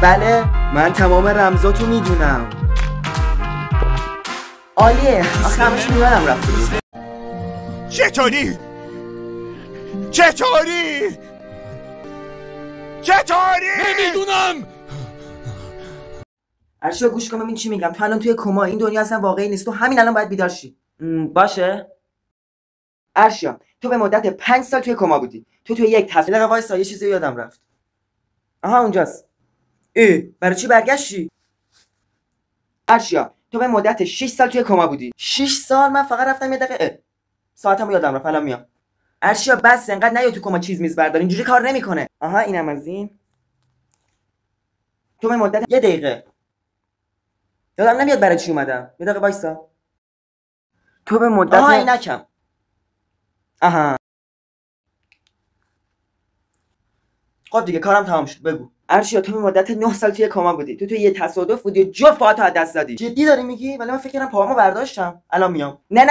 بله من تمام رمزاتو میدونم. عالیه، آخه همش میادم رفته بود. چطوری؟ نمیدونم. ارشیا گوش کن ببین چی میگم. تو الان توی کما، این دنیا اصلا واقعی نیست. تو همین الان باید بیدار شی. باشه ارشیا، تو به مدت 5 سال توی کما بودی. تو توی یک تصویر دقیقه وایسا، یه چیزی یادم رفت. آها اونجاست. برای چی برگشتی؟ ارشیا تو به مدت 6 سال توی کما بودی. 6 سال؟ من فقط رفتم یه دقیقه ساعتمو یادم رفت، الان میام. ارشیا بس انقدر نیا تو کما چیز میز بردار، اینجوری کار نمیکنه. آها اینم از این. تو به مدت یه دقیقه، یادم نمیاد برای چی اومدم. یه دقیقه وایسا. تو به مدت اینکم. آها خب دیگه کارم تمام شد. بگو. ارشیا تو به مدت 9 سال توی کما بودی. تو یه تصادف بودی و جفت پاهاتو از دست دادی. جدی داری میگی؟ ولی من فکر کردم پاهامو برداشتم. الان میام. نه